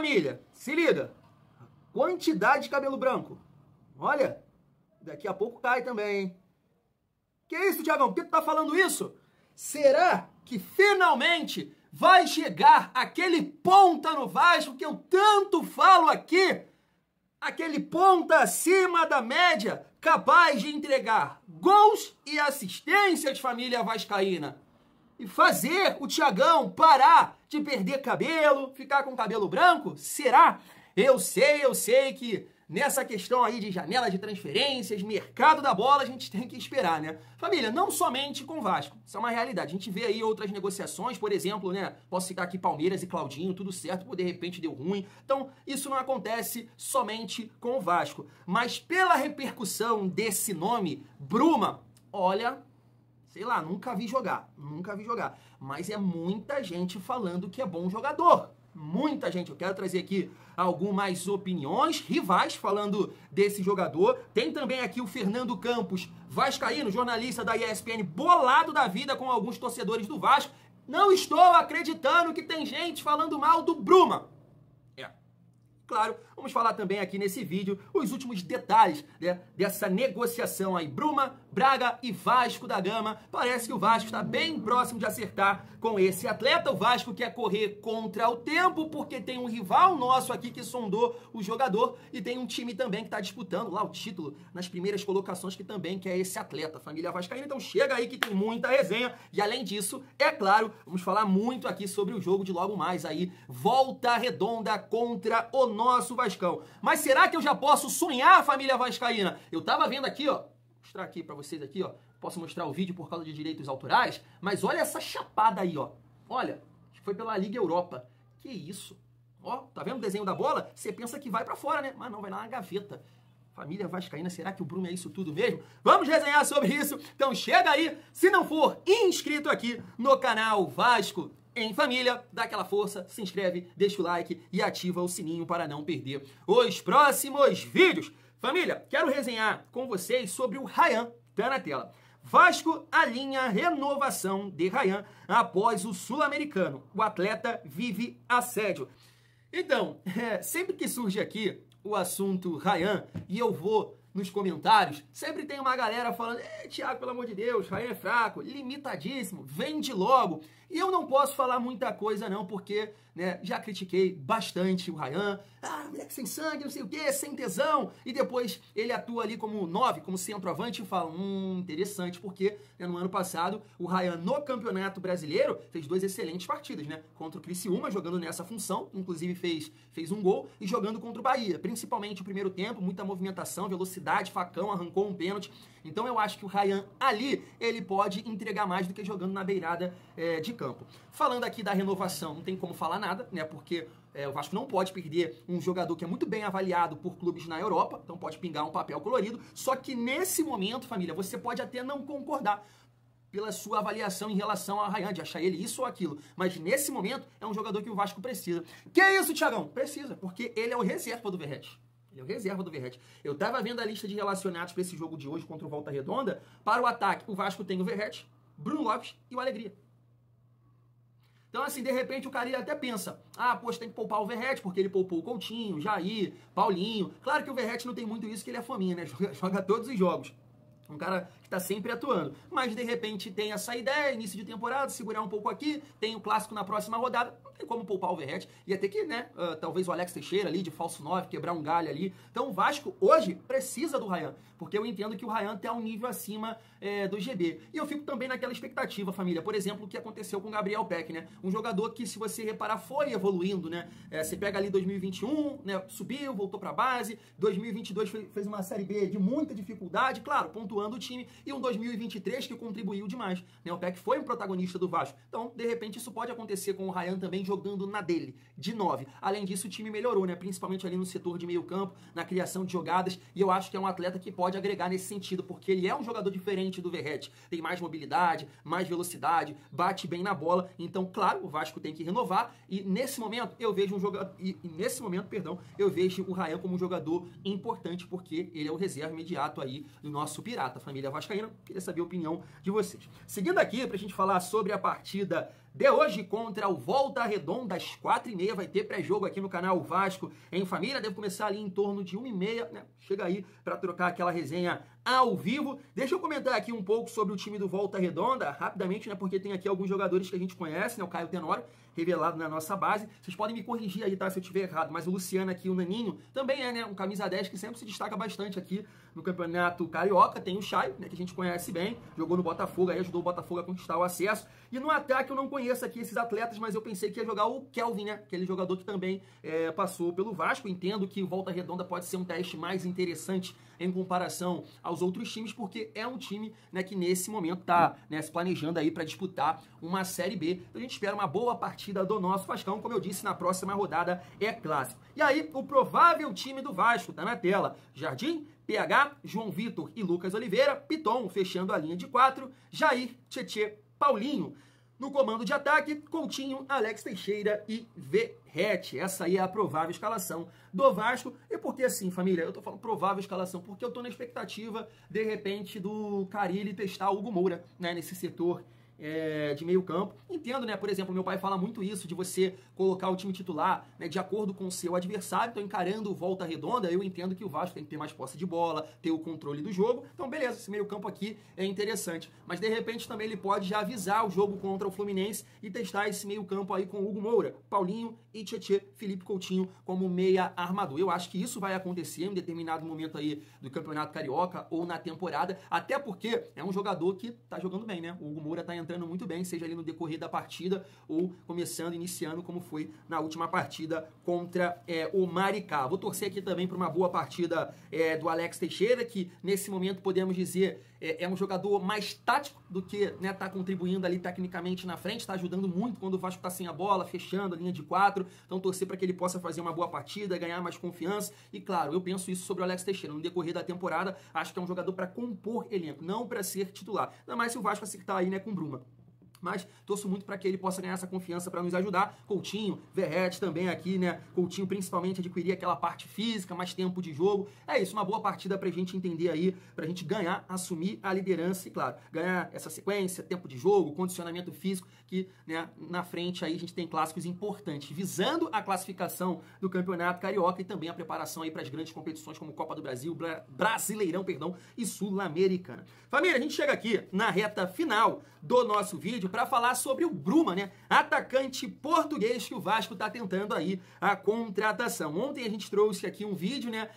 família, se liga. Quantidade de cabelo branco. Olha, daqui a pouco cai também, hein? Que isso, Thiagão? Por que tu tá falando isso? Será que finalmente vai chegar aquele ponta no Vasco que eu tanto falo aqui? Aquele ponta acima da média, capaz de entregar gols e assistências, família vascaína. E fazer o Thiagão parar de perder cabelo, ficar com cabelo branco? Será? Eu sei que nessa questão aí de janela de transferências, mercado da bola, a gente tem que esperar, né? Família, não somente com o Vasco, isso é uma realidade. A gente vê aí outras negociações, por exemplo, né? Posso citar aqui Palmeiras e Claudinho, tudo certo, por de repente deu ruim. Então, isso não acontece somente com o Vasco. Mas pela repercussão desse nome, Bruma, olha, sei lá, nunca vi jogar. Mas é muita gente falando que é bom jogador. Muita gente. Eu quero trazer aqui algumas opiniões rivais falando desse jogador. Tem também aqui o Fernando Campos, vascaíno, jornalista da ESPN, bolado da vida com alguns torcedores do Vasco. Não estou acreditando que tem gente falando mal do Bruma. Claro, vamos falar também aqui nesse vídeo os últimos detalhes, né, dessa negociação aí. Bruma, Braga e Vasco da Gama. Parece que o Vasco está bem próximo de acertar com esse atleta. O Vasco quer correr contra o tempo porque tem um rival nosso aqui que sondou o jogador e tem um time também que está disputando lá o título nas primeiras colocações que também quer esse atleta, família vascaína. Então chega aí que tem muita resenha e além disso, é claro, vamos falar muito aqui sobre o jogo de logo mais aí. Volta Redonda contra o nosso Vascão. Mas será que eu já posso sonhar, família vascaína? Eu tava vendo aqui, ó, vou mostrar aqui pra vocês aqui, ó, posso mostrar o vídeo por causa de direitos autorais, mas olha essa chapada aí, ó. Olha, acho que foi pela Liga Europa. Que isso? Ó, tá vendo o desenho da bola? Você pensa que vai pra fora, né? Mas não, vai lá na gaveta. Família vascaína, será que o Bruno é isso tudo mesmo? Vamos resenhar sobre isso. Então chega aí, se não for inscrito aqui no canal Vasco em Família, dá aquela força, se inscreve, deixa o like e ativa o sininho para não perder os próximos vídeos. Família, quero resenhar com vocês sobre o Ryan, tá na tela. Vasco alinha a renovação de Ryan após o Sul-Americano. O atleta vive assédio. Então, sempre que surge aqui o assunto Ryan e eu vou nos comentários, sempre tem uma galera falando: Thiago, pelo amor de Deus, Ryan é fraco, limitadíssimo, vende logo. E eu não posso falar muita coisa não, porque, né, já critiquei bastante o Ryan. Moleque sem sangue, não sei o quê, sem tesão. E depois ele atua ali como 9, como centroavante e fala, interessante, porque, né, no ano passado o Ryan no Campeonato Brasileiro fez 2 excelentes partidas, né? Contra o Criciúma, jogando nessa função, inclusive fez um gol, e jogando contra o Bahia. Principalmente o primeiro tempo, muita movimentação, velocidade, facão, arrancou um pênalti. Então eu acho que o Ryan ali, ele pode entregar mais do que jogando na beirada de campo. Falando aqui da renovação, não tem como falar nada, né? Porque o Vasco não pode perder um jogador que é muito bem avaliado por clubes na Europa, então pode pingar um papel colorido. Só que nesse momento, família, você pode até não concordar pela sua avaliação em relação ao Ryan, de achar ele isso ou aquilo. Mas nesse momento é um jogador que o Vasco precisa. Que é isso, Thiagão? Precisa, porque ele é o reserva do Verratti. Ele é o reserva do Verratti. Eu tava vendo a lista de relacionados para esse jogo de hoje contra o Volta Redonda. Para o ataque, o Vasco tem o Verratti, Bruno Lopes e o Alegria. Então, assim, de repente o cara até pensa, poxa, tem que poupar o Verratti, porque ele poupou o Coutinho, Jair, Paulinho. Claro que o Verratti não tem muito isso, que ele é fominha, né? Joga todos os jogos. Um cara que tá sempre atuando. Mas, de repente, tem essa ideia, início de temporada, segurar um pouco aqui, tem o clássico na próxima rodada, não tem como poupar o Verratti. Ia ter que, né, talvez o Alex Teixeira ali, de falso 9, quebrar um galho ali. Então, o Vasco, hoje, precisa do Ryan, porque eu entendo que o Ryan tá um nível acima do GB. E eu fico também naquela expectativa, família. Por exemplo, o que aconteceu com o Gabriel Peck, né? Um jogador que, se você reparar, foi evoluindo, né? Você pega ali 2021, né, subiu, voltou pra base. 2022 fez uma Série B de muita dificuldade, claro, pontuando o time, e um 2023 que contribuiu demais, né? O Peck foi um protagonista do Vasco. Então, de repente, isso pode acontecer com o Ryan também jogando na dele, de 9. Além disso, o time melhorou, né? Principalmente ali no setor de meio campo, na criação de jogadas, e eu acho que é um atleta que pode agregar nesse sentido, porque ele é um jogador diferente do Verratti. Tem mais mobilidade, mais velocidade, bate bem na bola. Então, claro, o Vasco tem que renovar, e nesse momento eu vejo eu vejo o Ryan como um jogador importante, porque ele é o reserva imediato aí do nosso Pirata, família vascaína. Queria saber a opinião de vocês. Seguindo aqui, pra gente falar sobre a partida de hoje contra o Volta Redonda, às 4h30, vai ter pré-jogo aqui no canal Vasco em Família, deve começar ali em torno de 1h30, né? Chega aí para trocar aquela resenha ao vivo. Deixa eu comentar aqui um pouco sobre o time do Volta Redonda, rapidamente, né? Porque tem aqui alguns jogadores que a gente conhece, né? O Caio Tenório, revelado na nossa base. Vocês podem me corrigir aí, tá? Se eu estiver errado, mas o Luciano aqui, o Naninho, também é, né? Um camisa 10 que sempre se destaca bastante aqui no Campeonato Carioca. Tem o Chay, né? Que a gente conhece bem, jogou no Botafogo, aí ajudou o Botafogo a conquistar o acesso. E no ataque eu não conheço aqui esses atletas, mas eu pensei que ia jogar o Kelvin, né? Aquele jogador que também passou pelo Vasco. Entendo que o Volta Redonda pode ser um teste mais interessante em comparação aos outros times, porque é um time, né, que nesse momento tá, né, se planejando aí para disputar uma Série B. Então a gente espera uma boa partida do nosso Vascão. Como eu disse, na próxima rodada é clássico. E aí, o provável time do Vasco tá na tela. Jardim, PH, João Vitor e Lucas Oliveira, Piton fechando a linha de 4, Jair, Tietê, Paulinho. No comando de ataque, Coutinho, Alex Teixeira e Verratti. Essa aí é a provável escalação do Vasco. E por que assim, família? Eu tô falando provável escalação porque eu tô na expectativa, de repente, do Carille testar o Hugo Moura, né, nesse setor de meio campo. Entendo, né? Por exemplo, meu pai fala muito isso, de você colocar o time titular, né, de acordo com o seu adversário. Então, encarando o Volta Redonda, eu entendo que o Vasco tem que ter mais posse de bola, ter o controle do jogo. Então, beleza, esse meio campo aqui é interessante. Mas, de repente, também ele pode já avisar o jogo contra o Fluminense e testar esse meio campo aí com o Hugo Moura, Paulinho e Tietê, Felipe Coutinho como meia armador. Eu acho que isso vai acontecer em determinado momento aí do Campeonato Carioca ou na temporada, até porque é um jogador que tá jogando bem, né? O Hugo Moura tá entrando muito bem, seja ali no decorrer da partida ou começando, iniciando, como foi na última partida contra o Maricá. Vou torcer aqui também para uma boa partida do Alex Teixeira, que nesse momento podemos dizer é um jogador mais tático do que, né, tá contribuindo ali tecnicamente na frente, tá ajudando muito quando o Vasco tá sem a bola, fechando a linha de 4, então torcer para que ele possa fazer uma boa partida, ganhar mais confiança. E claro, eu penso isso sobre o Alex Teixeira, no decorrer da temporada, acho que é um jogador para compor elenco, não para ser titular, ainda mais se o Vasco acertar aí, né, com o Bruma. Mas torço muito para que ele possa ganhar essa confiança para nos ajudar. Coutinho, Verratti também aqui, né? Coutinho principalmente adquirir aquela parte física, mais tempo de jogo. É isso, uma boa partida para a gente entender aí, para a gente ganhar, assumir a liderança e, claro, ganhar essa sequência, tempo de jogo, condicionamento físico, que, né, na frente aí a gente tem clássicos importantes, visando a classificação do Campeonato Carioca e também a preparação aí para as grandes competições como Copa do Brasil, Brasileirão, perdão, e Sul-Americana. Família, a gente chega aqui na reta final do nosso vídeo para falar sobre o Bruma, né? Atacante português que o Vasco está tentando aí a contratação. Ontem a gente trouxe aqui um vídeo, né?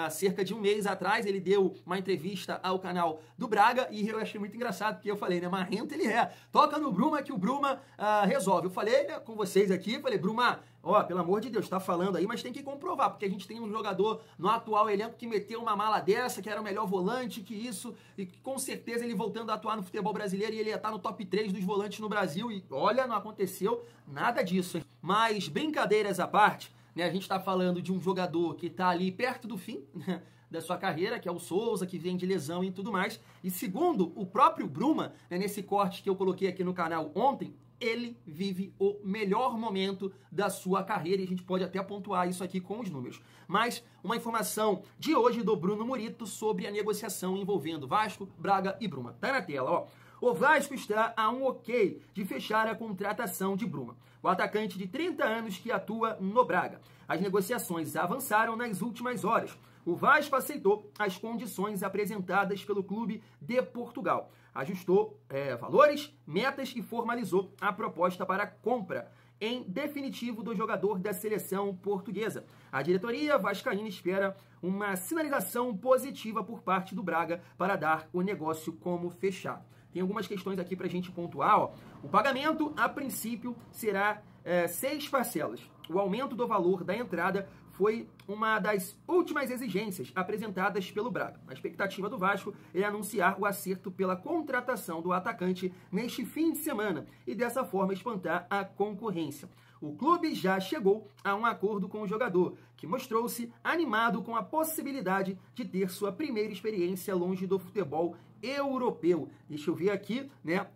Cerca de um mês atrás, ele deu uma entrevista ao canal do Braga e eu achei muito engraçado, porque eu falei, né? Marrento ele é. Toca no Bruma que o Bruma resolve. Eu falei, né, com vocês aqui, falei, Bruma, ó, pelo amor de Deus, tá falando aí, mas tem que comprovar, porque a gente tem um jogador no atual elenco que meteu uma mala dessa, que era o melhor volante, que isso, e com certeza ele voltando a atuar no futebol brasileiro e ele ia estar no top 3 dos volantes no Brasil, e olha, não aconteceu nada disso, hein? Mas brincadeiras à parte, né, a gente tá falando de um jogador que tá ali perto do fim, né, da sua carreira, que é o Souza, que vem de lesão e tudo mais, e segundo o próprio Bruma, né, nesse corte que eu coloquei aqui no canal ontem, ele vive o melhor momento da sua carreira e a gente pode até pontuar isso aqui com os números. Mas uma informação de hoje do Bruno Murito sobre a negociação envolvendo Vasco, Braga e Bruma. Tá na tela, ó. O Vasco está a um ok de fechar a contratação de Bruma, o atacante de 30 anos que atua no Braga. As negociações avançaram nas últimas horas. O Vasco aceitou as condições apresentadas pelo clube de Portugal, ajustou valores, metas e formalizou a proposta para compra em definitivo do jogador da seleção portuguesa. A diretoria vascaína espera uma sinalização positiva por parte do Braga para dar o negócio como fechado. Tem algumas questões aqui para a gente pontuar. Ó. O pagamento, a princípio, será 6 parcelas. O aumento do valor da entrada foi uma das últimas exigências apresentadas pelo Braga. A expectativa do Vasco é anunciar o acerto pela contratação do atacante neste fim de semana e dessa forma espantar a concorrência. O clube já chegou a um acordo com o jogador, que mostrou-se animado com a possibilidade de ter sua primeira experiência longe do futebol europeu. Deixa eu ver aqui, né,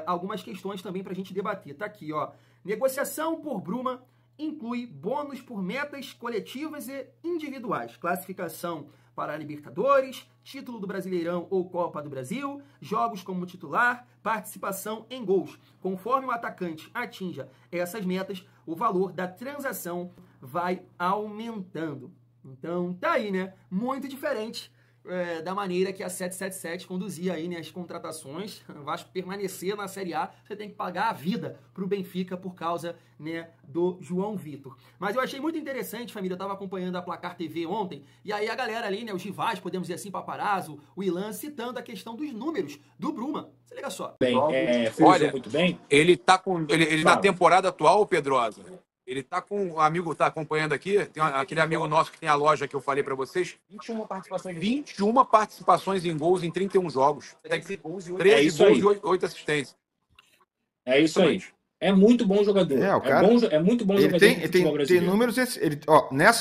algumas questões também para a gente debater. Tá aqui, ó. Negociação por Bruma inclui bônus por metas coletivas e individuais, classificação para a Libertadores, título do Brasileirão ou Copa do Brasil, jogos como titular, participação em gols. Conforme o atacante atinja essas metas, o valor da transação vai aumentando. Então, tá aí, né? Muito diferente da maneira que a 777 conduzia aí, né, as contratações. O Vasco permanecer na Série A, você tem que pagar a vida pro Benfica por causa, né, do João Vitor. Mas eu achei muito interessante, família, eu tava acompanhando a Placar TV ontem, e aí a galera ali, né, os rivais, podemos dizer assim, paparazzo, o Ilan, citando a questão dos números do Bruma. Você liga só. Bem, olha, muito bem. Ele tá com ele na temporada atual, Pedrosa. Ele tá com um amigo, tá acompanhando aqui, tem aquele amigo nosso que tem a loja que eu falei pra vocês. 21 participações em gols em 31 jogos. 13 gols e 8 assistências. É isso aí. É muito bom jogador. É muito bom jogador. Tem números.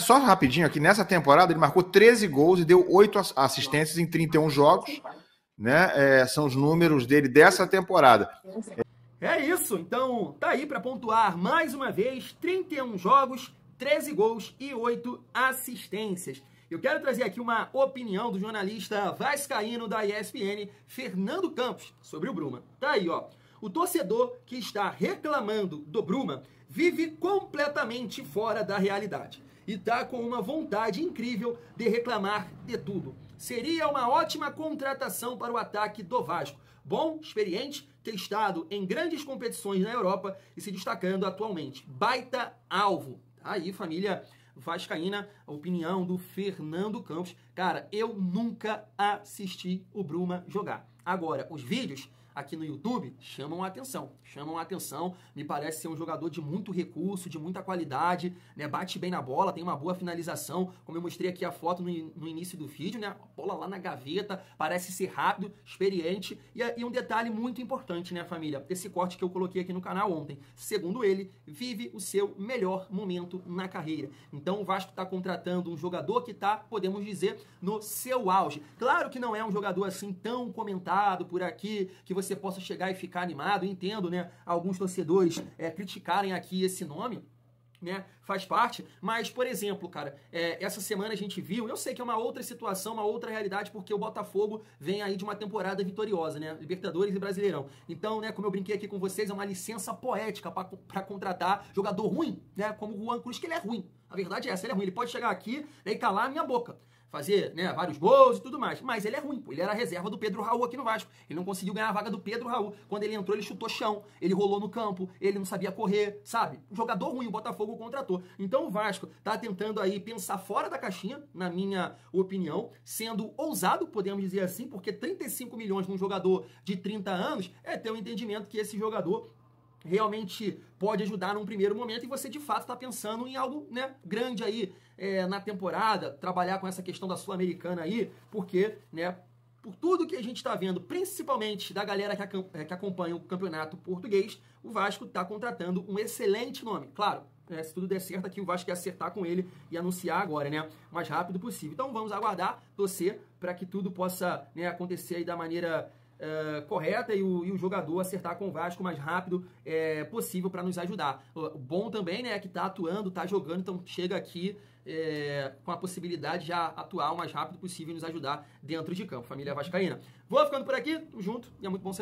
Só rapidinho aqui, nessa temporada ele marcou 13 gols e deu 8 assistências em 31 jogos. Né? São os números dele dessa temporada. É isso, então tá aí para pontuar mais uma vez, 31 jogos, 13 gols e 8 assistências. Eu quero trazer aqui uma opinião do jornalista vascaíno da ESPN, Fernando Campos, sobre o Bruma. Tá aí, ó. O torcedor que está reclamando do Bruma vive completamente fora da realidade e tá com uma vontade incrível de reclamar de tudo. Seria uma ótima contratação para o ataque do Vasco. Bom, experiente, testado em grandes competições na Europa e se destacando atualmente. Baita alvo. Aí, família vascaína, a opinião do Fernando Campos. Cara, eu nunca assisti o Bruma jogar. Agora, os vídeos aqui no YouTube chamam a atenção, me parece ser um jogador de muito recurso, de muita qualidade, né? Bate bem na bola, tem uma boa finalização, como eu mostrei aqui a foto no início do vídeo, né? A bola lá na gaveta, parece ser rápido, experiente, e um detalhe muito importante, né, família? Esse corte que eu coloquei aqui no canal ontem, segundo ele, vive o seu melhor momento na carreira. Então o Vasco está contratando um jogador que está, podemos dizer, no seu auge. Claro que não é um jogador assim tão comentado por aqui, que você possa chegar e ficar animado. Eu entendo, né, alguns torcedores criticarem aqui esse nome, né, faz parte, mas, por exemplo, cara, essa semana a gente viu, eu sei que é uma outra situação, uma outra realidade, porque o Botafogo vem aí de uma temporada vitoriosa, né, Libertadores e Brasileirão. Então, né, como eu brinquei aqui com vocês, é uma licença poética para contratar jogador ruim, né, como o Juan Cruz, que ele é ruim. A verdade é essa, ele é ruim, ele pode chegar aqui, né, e calar a minha boca, fazer, né, vários gols e tudo mais. Mas ele é ruim, pô. Ele era a reserva do Pedro Raul aqui no Vasco. Ele não conseguiu ganhar a vaga do Pedro Raul. Quando ele entrou, ele chutou chão, ele rolou no campo, ele não sabia correr, sabe? Um jogador ruim, o Botafogo contratou. Então o Vasco tá tentando aí pensar fora da caixinha, na minha opinião, sendo ousado, podemos dizer assim, porque 35 milhões num jogador de 30 anos é ter um entendimento que esse jogador realmente pode ajudar num primeiro momento e você de fato está pensando em algo, né, grande aí na temporada, trabalhar com essa questão da Sul-Americana aí, porque, né, por tudo que a gente está vendo, principalmente da galera que acompanha o campeonato português, o Vasco está contratando um excelente nome. Claro, se tudo der certo aqui, o Vasco quer acertar com ele e anunciar agora, né, o mais rápido possível. Então vamos aguardar, torcer para que tudo possa, né, acontecer aí da maneira correta e o jogador acertar com o Vasco o mais rápido possível para nos ajudar. O bom também, né, é que tá atuando, tá jogando, então chega aqui com a possibilidade de já atuar o mais rápido possível e nos ajudar dentro de campo. Família vascaína. Vou ficando por aqui, tamo junto e é muito bom ser